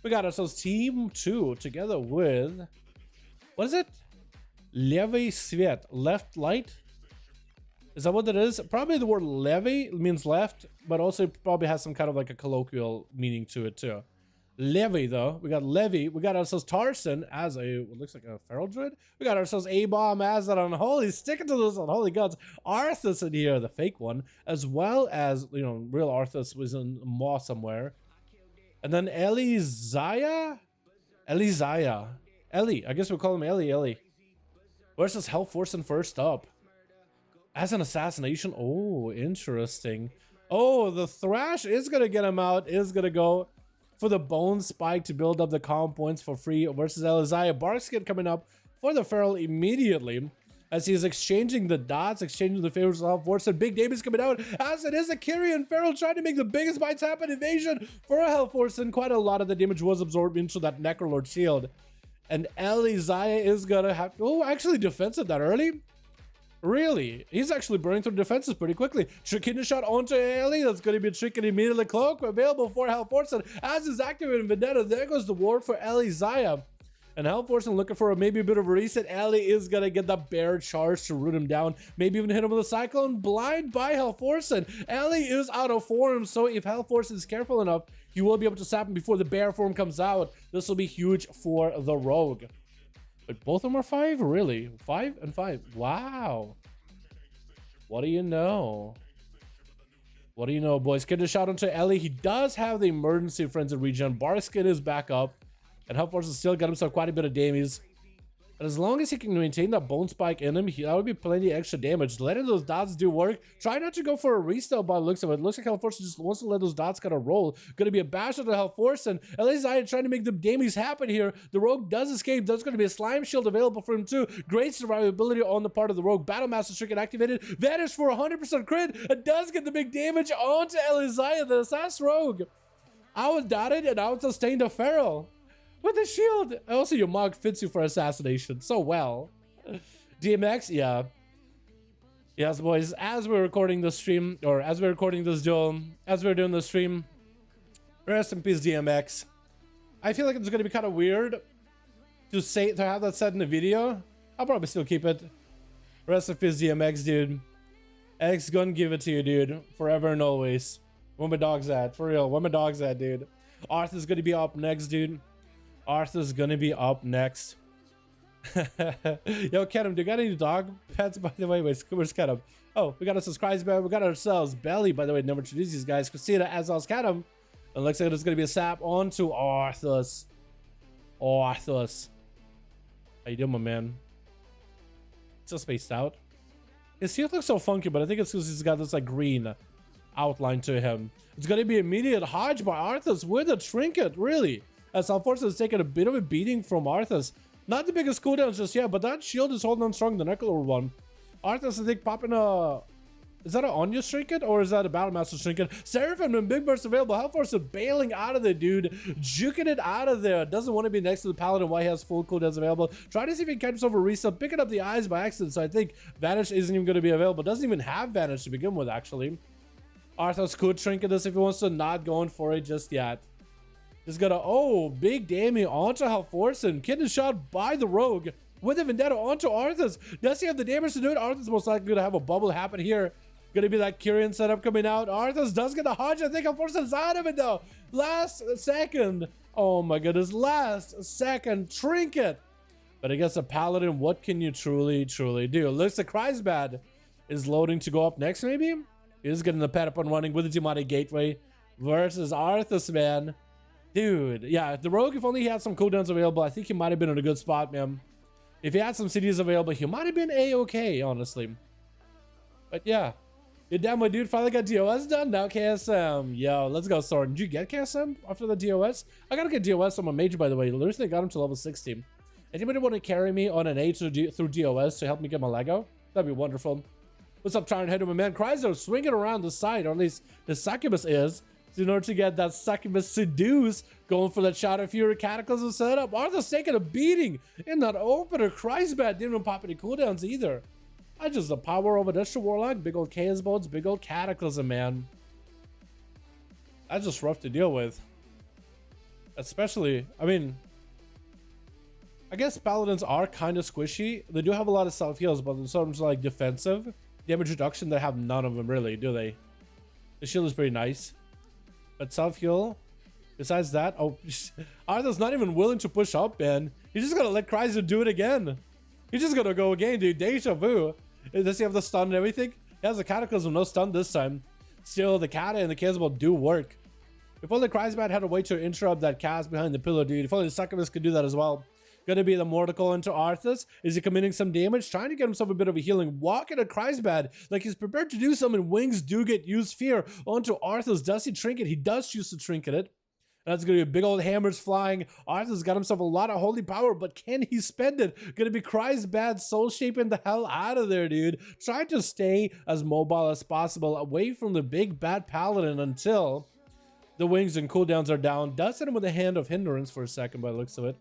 We got ourselves Team 2 together with... What is it? Levy Svet. Left light? Is that what it is? Probably the word levy means left, but also it probably has some kind of like a colloquial meaning to it too. Levy, though. We got Levy. We got ourselves Tarson as a, what looks like a feral druid. We got ourselves A-Bomb as that unholy, sticking to this unholy gods. Arthas in here, the fake one, as well as, you know, real Arthas was in Maw somewhere. And then Ellie, I guess we'll call him Ellie. Where's this Hellforsen first up? As an assassination? Oh, interesting. Oh, the Thrash is going to get him out, is going to go for the Bone Spike to build up the calm points for free versus Eliziah. Barkskin coming up for the Feral immediately as he is exchanging the dots, exchanging the favors of Hellforsen. Big Davis coming out as it is a Kyrian Feral trying to make the biggest bites happen. Invasion for a Hellforsen. Quite a lot of the damage was absorbed into that Necrolord shield. And Eliziah is gonna have... Oh, actually defensive that early? Really? He's actually burning through defenses pretty quickly. Kidney shot onto Ellie. That's going to be a trick and immediately cloak available for Hellforsen. As is activated in Vendetta, there goes the ward for Eliziah. And Hellforsen looking for maybe a bit of a reset. Ellie is going to get the bear charge to root him down. Maybe even hit him with a Cyclone. Blind by Hellforsen. Ellie is out of form, so if Hellforsen is careful enough, he will be able to sap him before the bear form comes out. This will be huge for the rogue. But both of them are 5? Really? 5 and 5? Wow. What do you know? What do you know, boys? Get a shot onto Ellie. He does have the emergency frenzy regen. Barskin is back up. And Hellforsen still got himself quite a bit of damage. And as long as he can maintain that Bone Spike in him, that would be plenty extra damage. Letting those dots do work. Try not to go for a restyle by the looks of it. Looks like Hellforsen just wants to let those dots kind of roll. Gonna be a bash on the Hellforsen. At least I am trying to make the damage happen here. The Rogue does escape. There's gonna be a Slime Shield available for him too. Great survivability on the part of the Rogue. Battlemaster Trinket activated. Vanish for 100% crit. It does get the big damage onto Eliziah, the Assassin Rogue. I was dotted and I would sustain the Feral. With the shield! Also, your mug fits you for assassination so well. DMX, yeah. Yes, boys, as we're recording this stream, or as we're recording this duel, as we're doing the stream, rest in peace, DMX. I feel like it's gonna be kind of weird to have that said in the video. I'll probably still keep it. Rest in peace, DMX, dude. X gonna give it to you, dude. Forever and always. Where my dog's at? For real, where my dog's at, dude? Arthur's gonna be up next, dude. Arthur's gonna be up next. Yo, Ketum, do you got any dog pets, by the way? Where's Ketum? Oh, we got a subscribe bell. We got ourselves Belly, by the way. Never introduced these guys. Christina as well as Ketum. And looks like there's gonna be a sap onto Arthur's. Arthur's. How you doing, my man? Still spaced out. His shield looks so funky, but I think it's because he's got this like green outline to him. It's gonna be immediate Hodge by Arthur's with a trinket, really. As Hellforsen is taking a bit of a beating from Arthas. Not the biggest cooldowns just yet, but that shield is holding on strong, the Necrolord one. Arthas, I think, popping a... Is that an Anya trinket or is that a Battlemaster trinket? Seraphim and Big Burst available. Hellforsen bailing out of there, dude. Juking it out of there. Doesn't want to be next to the Paladin while he has full cooldowns available. Trying to see if he can catch himself a reset. Picking up the eyes by accident, so I think Vanish isn't even going to be available. Doesn't even have Vanish to begin with, actually. Arthas could trinket this if he wants to. Not going for it just yet. Just got a, oh, big damage onto Hellforsen. Kid is shot by the Rogue with a Vendetta onto Arthas. Does he have the damage to do it? Arthas most likely going to have a bubble happen here. Going to be that Kyrian setup coming out. Arthas does get the Hodge. I think Hellforsen's out of it though. Last second. Oh my goodness. Last second trinket. But I guess a Paladin, what can you truly do? Looks like Kreisbad is loading to go up next maybe? He is getting the pet up and running with the Demonic Gateway versus Arthas, man. Dude, yeah, the Rogue, if only he had some cooldowns available, I think he might have been in a good spot, man. If he had some cities available, he might have been A-okay, honestly. But yeah, your demo, dude, finally got DOS done. Now KSM. Yo, let's go, Soren. Did you get KSM after the DOS? I gotta get DOS on my major, by the way. Literally got him to level 16. Anybody want to carry me on an A through DOS to help me get my Lego? That'd be wonderful. What's up, Tyrant Head of my man? Chrysler swinging around the side, or at least the Succubus is. In order to get that Succubus Seduce, going for that Shadow Fury Cataclysm setup. Arthur's taking a beating in that opener. Kreisbad didn't even pop any cooldowns either. I just the power over this Warlock. Big old Chaos Bolts, big old Cataclysm, man. That's just rough to deal with. Especially, I mean, I guess Paladins are kind of squishy. They do have a lot of self-heals, but in terms of like defensive damage reduction, they have none of them really, do they? The shield is pretty nice. But self-heal, besides that, oh, Arthur's not even willing to push up, man. He's just gonna let Chrysler do it again. He's just gonna go again, dude. Deja vu. Does he have the stun and everything? He has the Cataclysm, no stun this time. Still, the Kata and the Chaosball do work. If only Chrysler had a way to interrupt that cast behind the pillar, dude. If only the Succubus could do that as well. Gonna be the Mortical into Arthas. Is he committing some damage? Trying to get himself a bit of a healing. Walking at Chrysbad like he's prepared to do something. Wings do get used. Fear onto Arthas. Does he trinket? He does choose to trinket it. And that's gonna be big old hammers flying. Arthas got himself a lot of holy power, but can he spend it? Gonna be Chrysbad soul shaping the hell out of there, dude. Trying to stay as mobile as possible away from the big bad Paladin until the wings and cooldowns are down. Does hit him with a hand of hindrance for a second by the looks of it.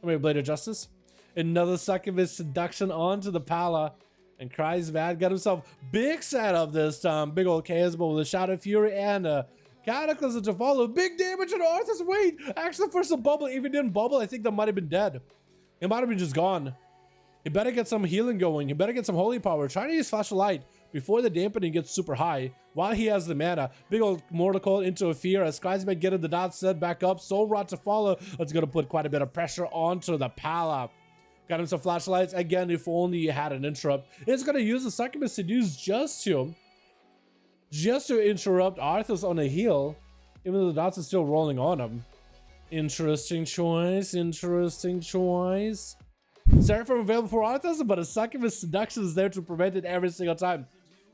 Blade of Justice. Another Succubus seduction onto the Pala. And Chrysbad got himself big setup this time. Big old Chaosball with a Shadow Fury and a Cataclysm to follow. Big damage on Arthas. Wait, actually for some bubble. If he didn't bubble, I think that might have been dead. It might have been just gone. You better get some healing going. You better get some holy power. Trying to use Flash of Light before the dampening gets super high while he has the mana. Big old Mortical into a fear as Chrysbad getting the dot set back up. Soul Rod to follow. That's going to put quite a bit of pressure onto the Pala. Got him some flashlights. Again, if only you had an interrupt. It's going to use the Succubus Seduce just to interrupt Arthas on a heal, even though the dots are still rolling on him. Interesting choice. Interesting choice. Seraphim available for Arthas, but a Succubus Seduction is there to prevent it every single time.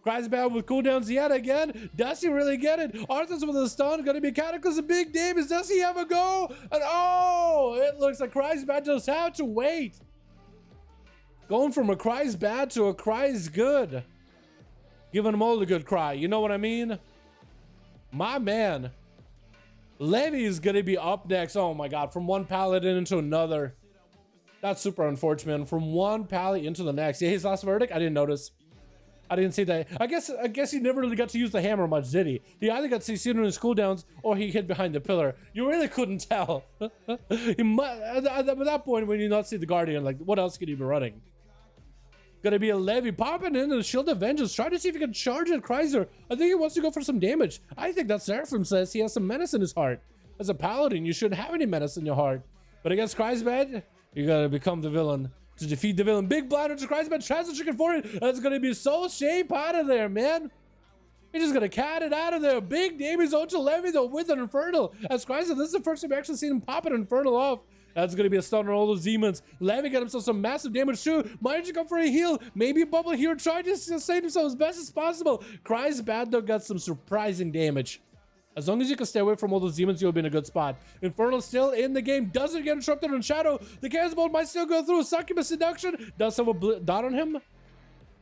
Chrysbad with cooldowns yet again. Does he really get it? Arthas with a stun. Gonna be Cataclysm. Big damage. Does he have a go? And oh, it looks like Chrysbad just had to wait. Going from a Chrysbad to a Chrys good. Giving them all the good cry. You know what I mean? My man. Levy is gonna be up next. Oh my god. From one Paladin into another. That's super unfortunate. From one Pally into the next. Yeah, his last verdict? I didn't notice. I didn't see that. I guess he never really got to use the hammer much, did he? He either got to see it in his cooldowns or he hid behind the pillar. You really couldn't tell. He might, at that point, when you not see the Guardian, like, what else could he be running? Gonna be a Levy popping in the Shield of Vengeance. Try to see if he can charge at Chrysler. I think he wants to go for some damage. I think that Seraphim says he has some menace in his heart. As a Paladin, you shouldn't have any menace in your heart. But against Chrysbad, you gotta become the villain to defeat the villain. Big blind to Chrysbad, tries to chicken for it. That's gonna be so shape out of there, man. He's just gonna cat it out of there. Big damage onto Levy though with an Infernal. As Chrysbad, this is the first time we actually seen him pop an Infernal off. That's gonna be a stun on all those demons. Levy got himself some massive damage too. Might just go for a heal. Maybe a bubble here. Try to save himself as best as possible. Chrysbad though got some surprising damage. As long as you can stay away from all those demons, you'll be in a good spot. Infernal still in the game. Doesn't get interrupted on Shadow. The Chaos Bolt might still go through. Succubus Seduction. Does have a dot on him?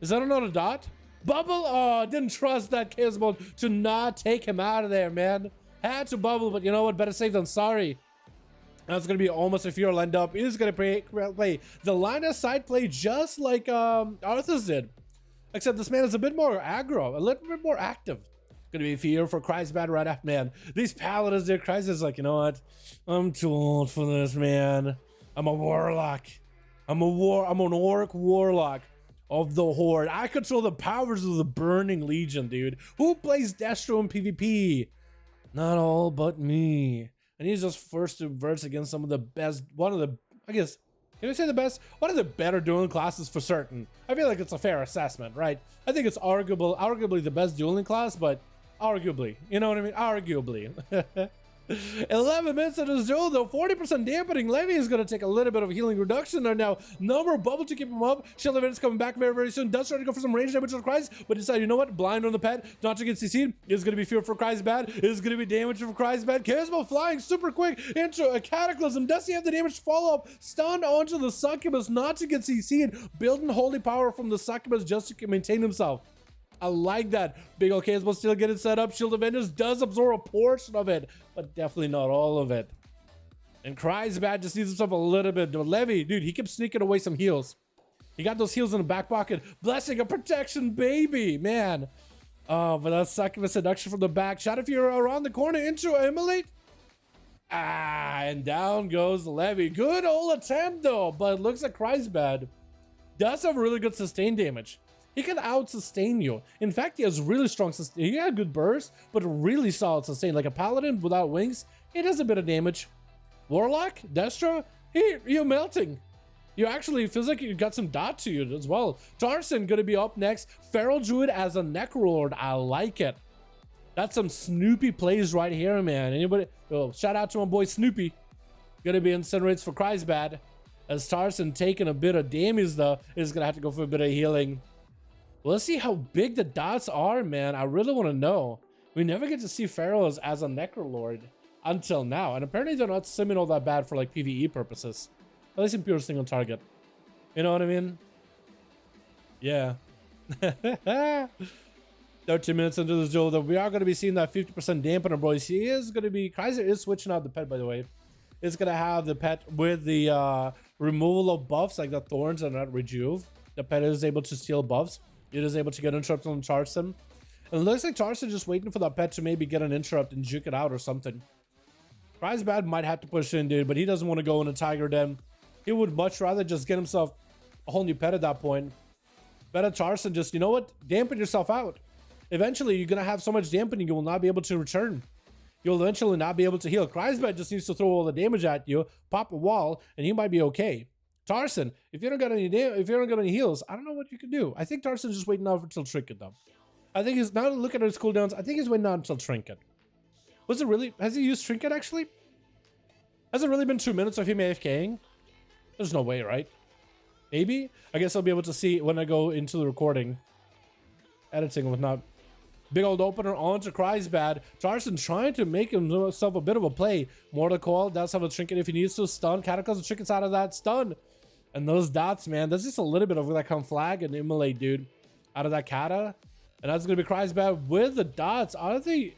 Is that another dot? Bubble? Oh, didn't trust that Chaos Bolt to not take him out of there, man. Had to bubble, but you know what? Better safe than sorry. That's going to be almost a fear lined up. He is going to play the line of sight play just like Arthas did. Except this man is a bit more aggro, a little bit more active. Gonna be fear for Chrysbad right after, man. These Paladins, their Chrysbad's like, you know what? I'm too old for this, man. I'm a Warlock. I'm an Orc Warlock of the Horde. I control the powers of the Burning Legion, dude. Who plays Destro in PvP? Not all but me. And he's just first to verse against some of the best, I guess, can I say the best? One of the better dueling classes for certain. I feel like it's a fair assessment, right? I think it's arguably the best dueling class, but arguably, you know what I mean? Arguably. 11 minutes into this duel, though, 40% dampening. Levy is going to take a little bit of a healing reduction there now. Number bubble to keep him up. Shield of Vengeance coming back very, very soon. Does try to go for some range damage on Chrys, but decide, you know what? Blind on the pet, not to get CC'd. Is going to be fear for Chrysbad. Is going to be damage for Chrysbad. Chaosball flying super quick into a Cataclysm. Does he have the damage to follow up? Stun onto the Succubus, not to get CC'd. Building holy power from the Succubus just to maintain himself. I like that. Big old case will still get it set up. Shield of Vengeance does absorb a portion of it, but definitely not all of it. And Chrysbad just needs himself a little bit. Levy, dude, he kept sneaking away some heals. He got those heals in the back pocket. Blessing of protection, baby, man. Oh, but that's Succubus Seduction from the back. Shadow Fury around the corner into Immolate. Ah, and down goes the Levy. Good old attempt though, but it looks like Kreisbad does have really good sustain damage. He can out-sustain you. In fact, he has really strong sustain. He had good burst, but really solid sustain. Like a Paladin without wings, he does a bit of damage. Warlock, Destra, you're melting. You actually feels like you got some dot to you as well. Tarson gonna be up next. Feral Druid as a Necrolord. I like it. That's some Snoopy plays right here, man. Anybody? Oh, shout out to my boy Snoopy. Gonna be incinerates for Kreisbad. As Tarson taking a bit of damage though, is gonna have to go for a bit of healing. Well, let's see how big the dots are, man. I really want to know. We never get to see Pharaohs as a Necrolord until now. And apparently they're not simming all that bad for like PvE purposes. At least in pure single target. You know what I mean? Yeah. 13 minutes into this duel, though, we are going to be seeing that 50% dampener, boys. He is going to be... Kaiser is switching out the pet, by the way. It's going to have the pet with the removal of buffs, like the thorns and that rejuve. The pet is able to steal buffs. It is able to get interrupted on Tarson. And it looks like Tarson just waiting for that pet to maybe get an interrupt and juke it out or something. Kreisbad might have to push in, dude, but he doesn't want to go in a tiger den. He would much rather just get himself a whole new pet at that point. Better Tarson just, you know what? Dampen yourself out. Eventually, you're going to have so much dampening, you will not be able to return. You'll eventually not be able to heal. Kreisbad just needs to throw all the damage at you, pop a wall, and you might be okay. Tarson, if you don't got any heals, I don't know what you can do. I think Tarson's just waiting out until Trinket though. I think he's now looking at his cooldowns. I think he's waiting out until Trinket. Was it really? Has he used Trinket actually? Has it really been 2 minutes of him AFKing? There's no way, right? Maybe? I guess I'll be able to see when I go into the recording. Editing and whatnot. Big old opener onto Kreisbad. Tarson trying to make himself a bit of a play. Mortal Coil does have a Trinket if he needs to. Stun. Cataclysm Trinkets out of that. Stun. And those dots, man. That's just a little bit of that come flag and immolate, dude. Out of that Kata. And that's going to be Kreisbad with the dots. Honestly,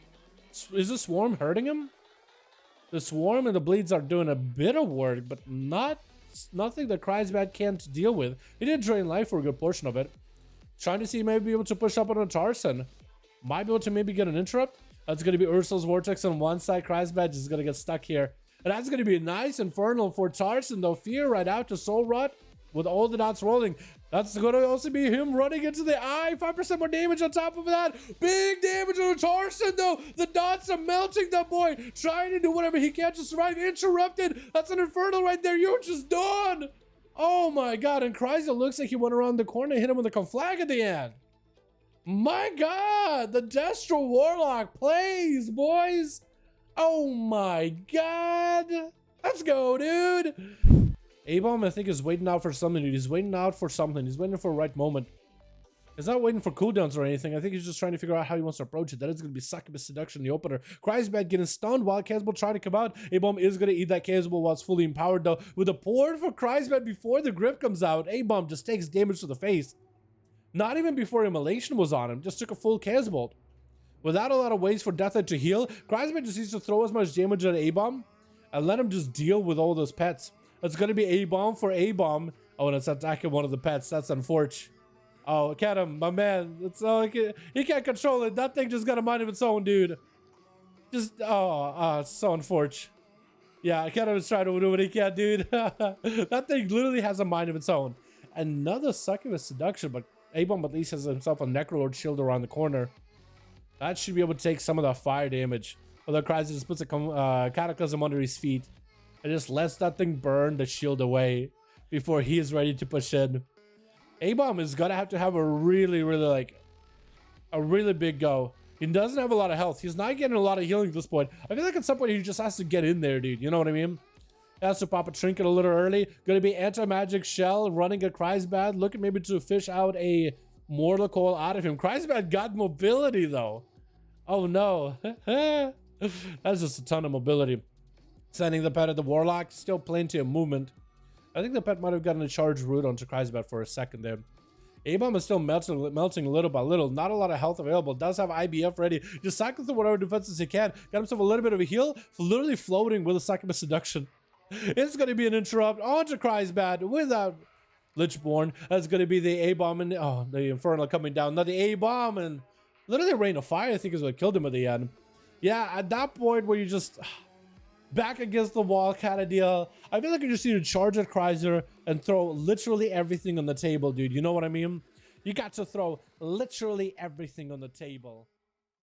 is the Swarm hurting him? The Swarm and the Bleeds are doing a bit of work, but nothing that Kreisbad can't deal with. He did drain life for a good portion of it. Trying to see maybe be able to push up on a Tarson. Might be able to maybe get an interrupt. That's going to be Ursul's Vortex on one side. Kreisbad is going to get stuck here. And that's going to be a nice Infernal for Tarson, though. Fear right out to Soul Rot with all the dots rolling. That's going to also be him running into the eye. 5% more damage on top of that. Big damage on Tarson, though. The dots are melting that boy. Trying to do whatever he can to survive. Interrupted. That's an Infernal right there. You're just done. Oh, my God. And Kreisbad looks like he went around the corner and hit him with a conflag at the end. My God, the Destro Warlock plays, boys. Oh my God. Let's go, dude. A-Bomb, I think, is waiting out for something, dude. He's waiting out for something. He's waiting for the right moment. He's not waiting for cooldowns or anything. I think he's just trying to figure out how he wants to approach it. That is going to be Succubus Seduction, the opener. Kreisbad getting stunned while Caswell trying to come out. A-Bomb is going to eat that Caswell while it's fully empowered, though. With a port for Kreisbad before the grip comes out, A-Bomb just takes damage to the face. Not even before Immolation was on him, just took a full Casbolt. Without a lot of ways for Deathlight to heal, Kreisbad just needs to throw as much damage at A-Bomb and let him just deal with all those pets. It's going to be A-Bomb for A-Bomb. Oh, and it's attacking one of the pets. That's unfortunate. Oh, get him, my man. It's he can't control it. That thing just got a mind of its own, dude. Just, it's so unfortunate. Yeah, Ketum is trying to do what he can, dude. That thing literally has a mind of its own. Another Succubus Seduction, but A-Bomb at least has himself a Necrolord shield around the corner. That should be able to take some of that fire damage. Although Kreisbad just puts a Cataclysm under his feet and just lets that thing burn the shield away before he is ready to push in. A-Bomb is gonna have to have a really big go. He doesn't have a lot of health. He's not getting a lot of healing at this point. I feel like at some point he just has to get in there, dude. You know what I mean? He has to pop a Trinket a little early. Gonna be Anti-Magic Shell running a Kreisbad. Looking maybe to fish out a Mortal Coil out of him. Kreisbad got mobility though. Oh no. That's just a ton of mobility. Sending the pet at the Warlock. Still plenty of movement. I think the pet might have gotten a charged root onto Kreisbad for a second there. A-Bomb is still melting little by little. Not a lot of health available. Does have IBF ready. Just cycle through whatever defenses he can. Got himself a little bit of a heal. Literally floating with a Succubus Seduction. It's going to be an interrupt onto Kreisbad without Lichborn. That's going to be the A-Bomb and the Infernal coming down. Now the A-Bomb and literally Rain of Fire I think is what killed him at the end. Yeah, at that point where you just... back against the wall kind of deal. I feel like you just need to charge at Chrysler and throw literally everything on the table, dude. You know what I mean? You got to throw literally everything on the table.